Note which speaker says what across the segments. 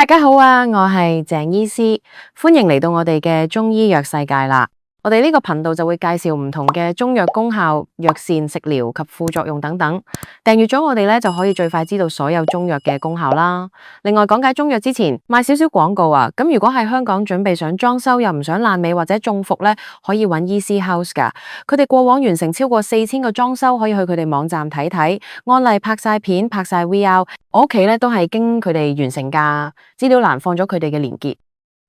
Speaker 1: 大家好啊，我係鄭醫師，歡迎嚟到我哋嘅中醫藥世界啦。我哋呢個頻道就會介紹唔同嘅中藥功效、藥膳、食療及副作用等等。訂閱咗我哋咧，就可以最快知道所有中藥嘅功效啦。另外講解中藥之前，賣少少廣告啊。咁如果喺香港準備想裝修又唔想爛尾或者中伏咧，可以揾 Easy House 噶。佢哋過往完成超過4000個裝修，可以去佢哋網站睇睇，案例拍晒片、拍晒 VR。我屋企咧都係經佢哋完成噶，資料欄放咗佢哋嘅連結。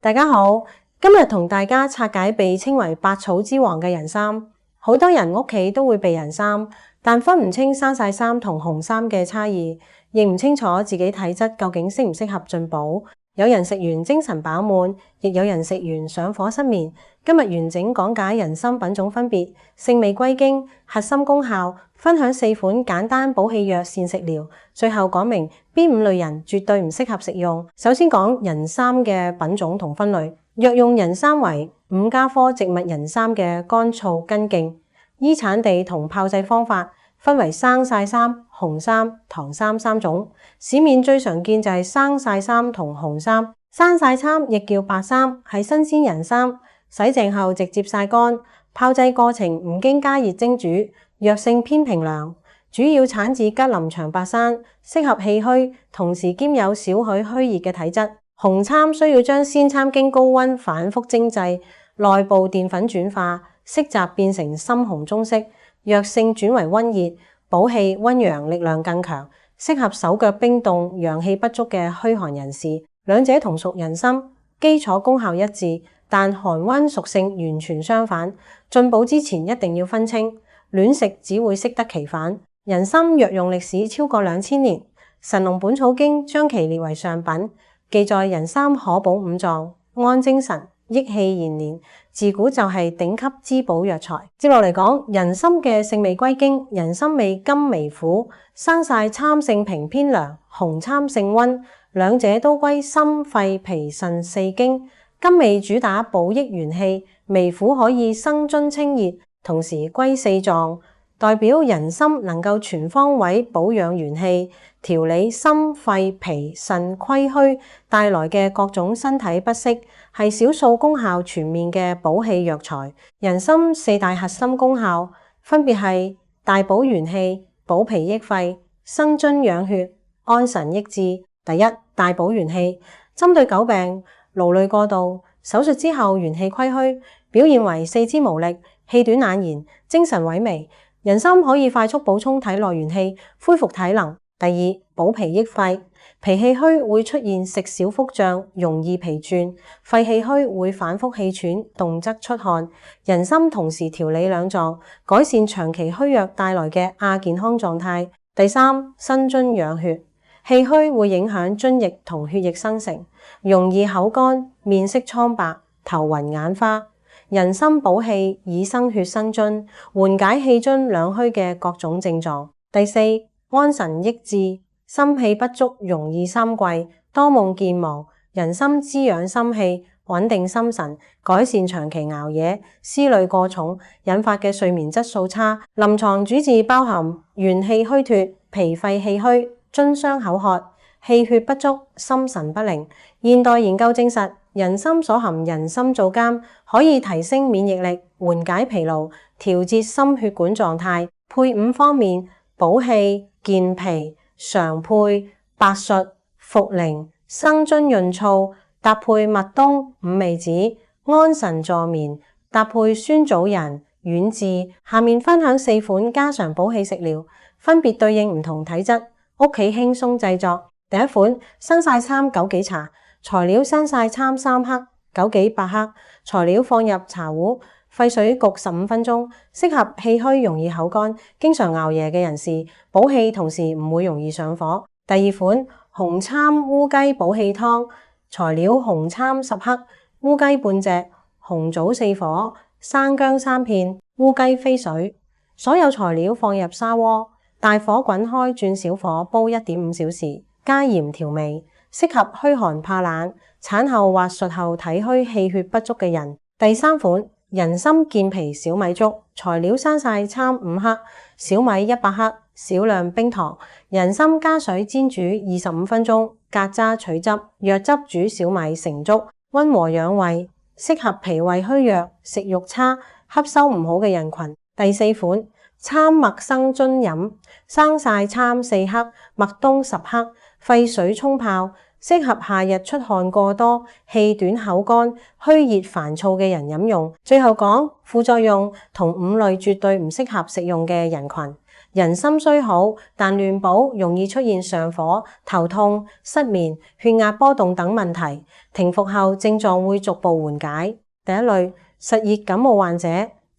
Speaker 2: 大家好，今日同大家拆解被稱為百草之王嘅人參。好多人屋企都會備人參，但分唔清生晒參同紅參嘅差異，認唔清楚自己體質究竟適唔適合進補。有人食完精神飽滿，亦有人食完上火失眠。今日完整講解人參品種分別、性味歸經、核心功效，分享4款簡單補氣藥膳食療，最後講明邊5類人絕對唔適合食用。首先講人參嘅品種同分類，藥用人參為5家科植物人參嘅乾燥根莖，依產地同炮製方法分為生晒參、紅參、唐參3種。市面最常見就係生晒參同紅參。生晒參亦叫白參，係新鮮人參，洗淨後直接曬乾，炮製過程唔經加熱蒸煮，藥性偏平涼，主要產自吉林長白山，適合氣虛，同時兼有少許虛熱嘅體質。紅參需要將鮮參經高溫反覆蒸製，內部澱粉轉化，色澤變成深紅棕色，藥性轉為溫熱，補氣溫陽，力量更強，適合手腳冰凍、陽氣不足嘅虛寒人士。兩者同屬人參，基礎功效一致，但寒溫屬性完全相反。進補之前一定要分清，亂食只會適得其反。人參藥用歷史超過2000年，《神農本草經》將其列為上品，記載人參可補五臟、安精神、益氣延年，自古就係頂級滋補藥材。接落嚟講人參嘅性味歸經，人參味甘微苦，生晒參性平偏涼，紅參性溫，兩者都歸心肺脾腎4經。甘味主打補益元氣，微苦可以生津清熱，同時歸4臟，代表人參能夠全方位保養元氣，調理心肺脾腎虧虛帶來嘅各種身體不適，係少數功效全面嘅補氣藥材。人參4大核心功效分別係大補元氣、補脾益肺、生津養血、安神益智。第一，大補元氣，針對久病、勞累過度、手術之後元氣虧虛，表現為四肢無力、氣短懶言、精神萎靡。人參可以快速補充體內元氣，恢復體能。第二，補脾益肺，脾氣虛會出現食少腹脹，容易疲倦；肺氣虛會反覆氣喘，動則出汗。人參同時調理兩臟，改善長期虛弱帶來嘅亞健康狀態。第三，生津養血，氣虛會影響津液同血液生成，容易口乾、面色蒼白、頭暈眼花。人參補氣以生血生津，緩解氣津兩虛嘅各種症狀。第四，安神益智，心氣不足容易三悸，多夢健忘。人參滋養心氣，穩定心神，改善長期熬夜、思慮過重引發嘅睡眠質素差。臨床主治包含元氣虛脫、脾肺氣虛、津傷口渴、氣血不足、心神不寧。現代研究證實，人參所含人參皂苷可以提升免疫力、緩解疲勞、調節心血管狀態。配伍方面，補氣、健脾、常配白術、茯苓、生津潤燥，搭配麥冬、五味子，安神助眠，搭配酸棗仁、丸治。下面分享4款家常補氣食療，分別對應唔同體質，屋企輕鬆製作。第一款，生晒參枸杞茶。材料生晒參3克，枸杞8克。材料放入茶壺，沸水焗15分鐘，適合氣虛、容易口乾、經常熬夜嘅人士，補氣同時唔會容易上火。第二款，紅參烏雞補氣湯。材料紅參10克，烏雞半隻，紅棗4顆，生薑3片，烏雞飛水。所有材料放入砂鍋，大火滾開轉小火煲1.5小時，加鹽調味。適合虛寒怕冷、產後或術後體虛氣血不足嘅人。第三款，人參健脾小米粥。材料生晒參5克，小米100克，少量冰糖，人參加水煎煮25分鐘，隔渣取汁，藥汁煮小米成粥，溫和養胃，適合脾胃虛弱、食慾差、吸收唔好嘅人群。第4款，參麥生津飲，生曬參4克，麥冬10克，沸水沖泡，適合夏日出汗過多、氣短口乾、虛熱煩躁嘅人飲用。最後講副作用，同5類絕對唔適合食用嘅人群。人參雖好，但亂補容易出現上火、頭痛、失眠、血壓波動等問題。停服後症狀會逐步緩解。第1類，實熱感冒患者，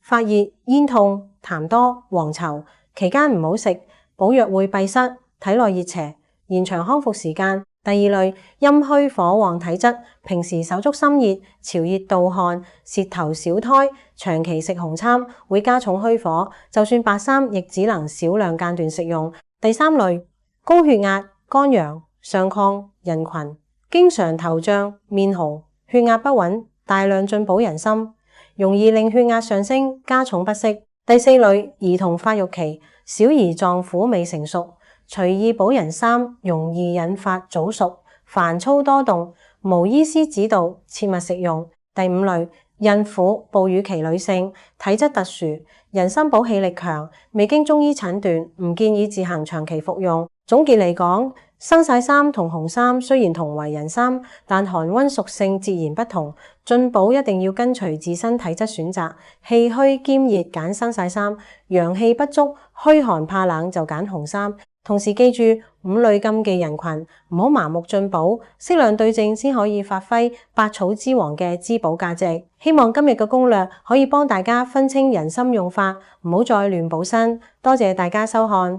Speaker 2: 發熱、咽痛、痰多、黃稠，期間唔好食，補藥會閉塞，體內熱邪，延長康復時間。第2類，陰虛火旺體質，平時手足心熱、潮熱盜汗、舌頭少苔，長期食紅參會加重虛火，就算白參亦只能少量間斷食用。第3類，高血壓、肝陽、上亢人群，經常頭脹、面紅、血壓不穩，大量進補人參，容易令血壓上升，加重不適。第4類，兒童發育期，小兒臟腑未成熟，隨意補人參容易引發早熟、煩躁多動，無醫師指導切勿食用。第5類，孕婦、哺乳期女性，體質特殊，人參補氣力強，未經中醫診斷，唔建議自行長期服用。總結嚟講，生曬參同紅參雖然同為人參，但寒溫屬性截然不同，進補一定要跟隨自身體質選擇。氣虛兼熱揀生曬參，陽氣不足、虛寒怕冷就揀紅參。同時記住5類禁忌人群，唔好盲目進補，適量對症先可以發揮百草之王嘅滋補價值。希望今日嘅攻略可以幫大家分清人參用法，唔好再亂補身。多謝大家收看。